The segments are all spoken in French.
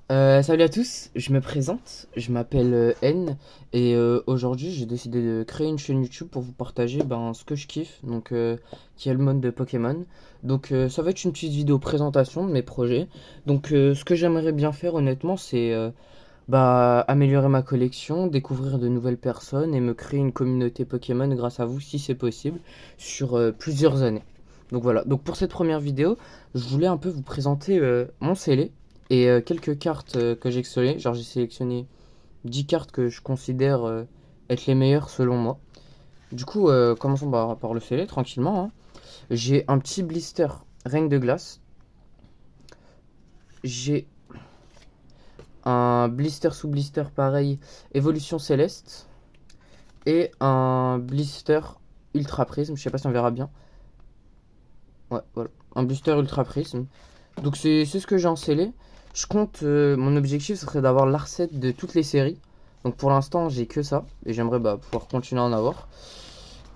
Salut à tous, je me présente, je m'appelle N et aujourd'hui j'ai décidé de créer une chaîne YouTube pour vous partager ce que je kiffe, qui est le mode de Pokémon. Ça va être une petite vidéo présentation de mes projets. Ce que j'aimerais bien faire honnêtement c'est améliorer ma collection, découvrir de nouvelles personnes et me créer une communauté Pokémon grâce à vous si c'est possible sur plusieurs années. Donc voilà, donc pour cette première vidéo, je voulais un peu vous présenter mon scellé et quelques cartes que j'ai sélectionnées. Genre j'ai sélectionné 10 cartes que je considère être les meilleures selon moi. Commençons par le scellé tranquillement, hein. J'ai un petit blister Règne de glace. J'ai un blister sous blister pareil, Évolution céleste. Et un blister ultra prisme, je sais pas si on verra bien. Ouais, voilà. Un blister ultra prisme. Donc c'est ce que j'ai en scellé. Je compte, mon objectif ce serait d'avoir l'Arset de toutes les séries. Donc pour l'instant j'ai que ça. Et j'aimerais pouvoir continuer à en avoir.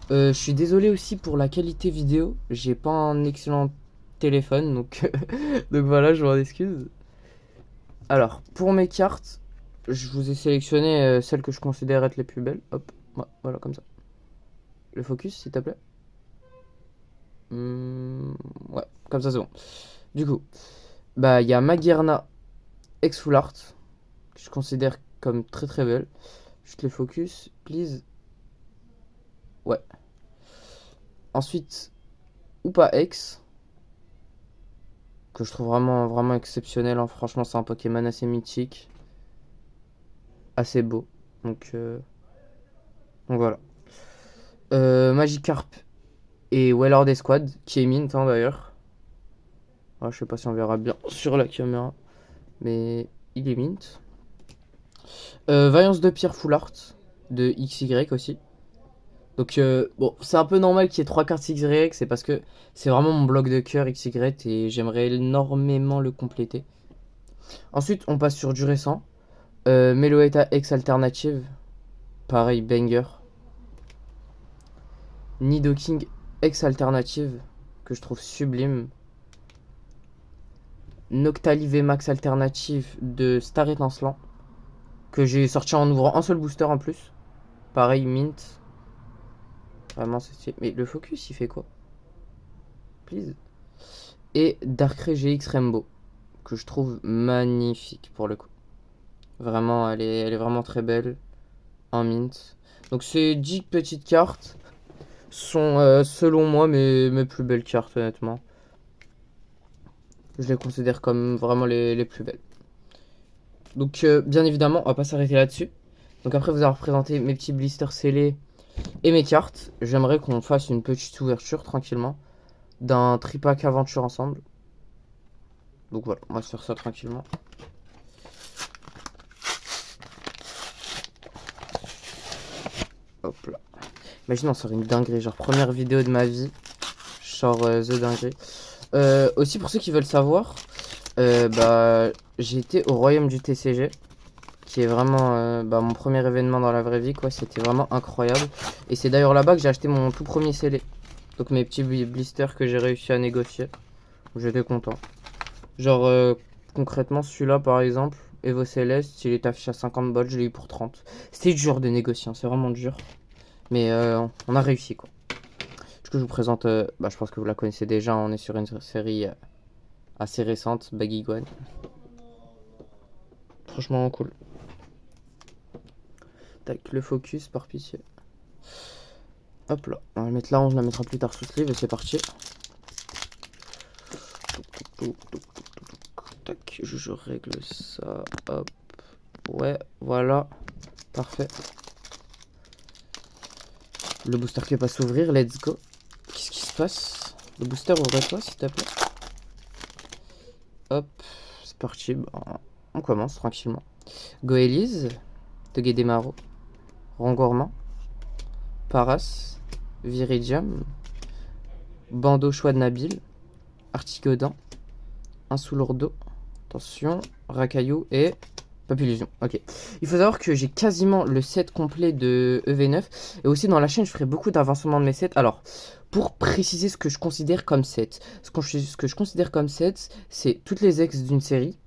Je suis désolé aussi pour la qualité vidéo. J'ai pas un excellent téléphone. Donc voilà, je m'en excuse. Alors, pour mes cartes, je vous ai sélectionné celles que je considère être les plus belles. Hop, ouais, voilà comme ça. Le focus s'il te plaît. Ouais, comme ça c'est bon. Du coup, il y a Magearna Ex Full Art, que je considère comme très très belle. Juste le focus, please. Ouais. Ensuite, Upa X, que je trouve vraiment vraiment exceptionnel, hein. Franchement, c'est un Pokémon assez mythique, assez beau. Donc, euh, donc voilà. Magikarp et Wellord Esquad, qui est mint hein, d'ailleurs. Ah, je sais pas si on verra bien sur la caméra, mais il est mint. Vaillance de pierre full art de XY aussi. Bon, c'est un peu normal qu'il y ait 3 cartes XY, c'est parce que c'est vraiment mon bloc de cœur XY et j'aimerais énormément le compléter. Ensuite, on passe sur du récent. Meloetta X Alternative, pareil, banger. Nidoking X Alternative, que je trouve sublime. Noctali VMAX Alternative de Star Étincelant, que j'ai sorti en ouvrant un seul booster en plus. Pareil, mint. Vraiment, c'est stylé. Mais le focus, il fait quoi? Please. Et Darkrai GX Rainbow, que je trouve magnifique pour le coup. Vraiment, elle est vraiment très belle. En mint. Donc ces 10 petites cartes sont selon moi mes plus belles cartes honnêtement. Je les considère comme vraiment les plus belles. Bien évidemment, on va pas s'arrêter là-dessus. Donc après vous avoir présenté mes petits blisters scellés et mes cartes, j'aimerais qu'on fasse une petite ouverture tranquillement d'un tripack aventure ensemble. Donc voilà, on va se faire ça tranquillement. Hop là. Imagine on sort une dinguerie, genre première vidéo de ma vie. Genre The dinguerie. Aussi pour ceux qui veulent savoir, j'ai été au royaume du TCG, qui est vraiment mon premier événement dans la vraie vie, quoi. C'était vraiment incroyable. Et c'est d'ailleurs là-bas que j'ai acheté mon tout premier scellé. Donc mes petits blisters que j'ai réussi à négocier. J'étais content. Genre concrètement celui-là par exemple, Evo Céleste, il est affiché à 50 balles, je l'ai eu pour 30. C'était dur de négocier, hein, c'est vraiment dur. Mais on a réussi quoi. Du coup je vous présente, je pense que vous la connaissez déjà, on est sur une série assez récente, Baguigouane. Franchement cool. Tac, le focus par pitié. Hop là, on va le mettre là, on la mettra plus tard sous sleeve et c'est parti. Tac, je règle ça, hop. Ouais, voilà, parfait. Le booster qui va pas s'ouvrir, let's go. Qu'est-ce qui se passe? Le booster, ouvre-toi s'il te plaît. Hop, c'est parti, on commence tranquillement. Goélise, Togedemaru, Rangorman, Paras, Viridium, Bandeau choix de Nabil, Artigodin, un sous lourdeau, attention, Racaillou et Papillusion. Ok. Il faut savoir que j'ai quasiment le set complet de EV9 et aussi dans la chaîne je ferai beaucoup d'avancement de mes sets. Alors, pour préciser ce que je considère comme set, ce que je considère comme set, c'est toutes les ex d'une série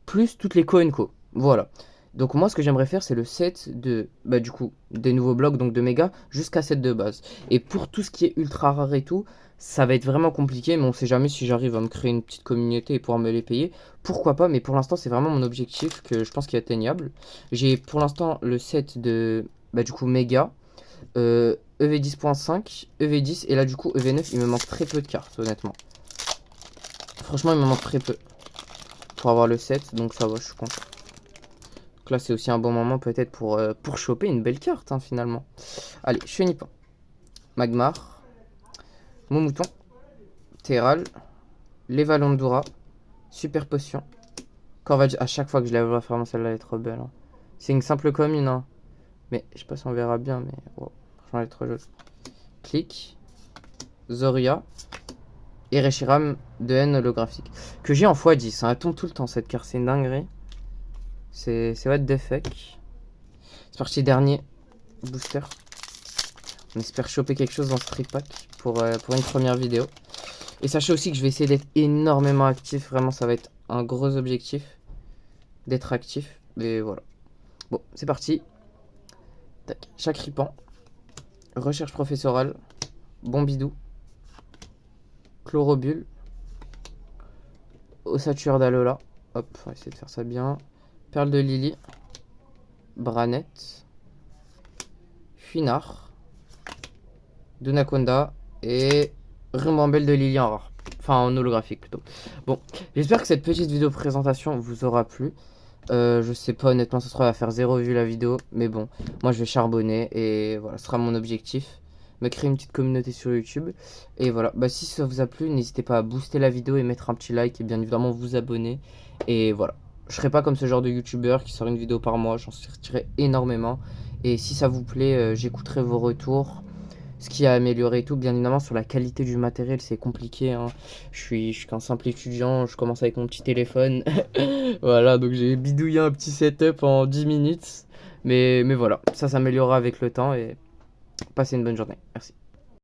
plus toutes les co co. Voilà. Donc moi ce que j'aimerais faire c'est le set de du coup des nouveaux blocs donc de méga jusqu'à set de base. Et pour tout ce qui est ultra rare et tout, ça va être vraiment compliqué, mais on sait jamais si j'arrive à me créer une petite communauté et pouvoir me les payer. Pourquoi pas, mais pour l'instant c'est vraiment mon objectif que je pense qu'il est atteignable. J'ai pour l'instant le set de du coup méga, EV10.5, EV10 et là du coup EV9 il me manque très peu de cartes honnêtement. Franchement il me manque très peu pour avoir le set, donc ça va, je suis content. Donc là, c'est aussi un bon moment peut-être pour choper une belle carte, hein, finalement. Allez, Chenipan, Magmar, Moumouton, Terral, Levalondura, Super Potion, Corvage. À chaque fois que je la vois, vraiment, celle-là est trop belle. Hein. C'est une simple commune, hein. Mais je sais pas si on verra bien, mais wow, franchement, elle est trop jolie. Clic, Zoria et Reshiram de N holographique. Que j'ai en x10. Ça tombe tout le temps cette carte, c'est une dinguerie. C'est what the fuck. C'est parti, dernier booster. On espère choper quelque chose dans ce trick pack pour une première vidéo. Et sachez aussi que je vais essayer d'être énormément actif. Vraiment, ça va être un gros objectif d'être actif. Et voilà. Bon, c'est parti. Tac. Chakripan. Recherche professorale. Bombidou. Chlorobule. Ossature d'Alola. Hop, on va essayer de faire ça bien. Perle de Lily. Branette. Fuinard. Dunaconda. Et Rumbambelle de Lily en rare. Enfin, en holographique plutôt. Bon, j'espère que cette petite vidéo présentation vous aura plu. Je sais pas, honnêtement, ça se trouve, va faire 0 vue la vidéo. Mais bon, moi je vais charbonner et voilà, ce sera mon objectif. Me créer une petite communauté sur YouTube. Et voilà, si ça vous a plu, n'hésitez pas à booster la vidéo et mettre un petit like. Et bien évidemment, vous abonner. Et voilà, je serai pas comme ce genre de youtubeur qui sort une vidéo par mois. J'en sortirai énormément. Et si ça vous plaît, j'écouterai vos retours. Ce qui a amélioré et tout, bien évidemment, sur la qualité du matériel, c'est compliqué. Hein. Je suis qu'un simple étudiant, je commence avec mon petit téléphone. Voilà, donc j'ai bidouillé un petit setup en 10 minutes. Mais voilà, ça s'améliorera avec le temps et passez une bonne journée. Merci.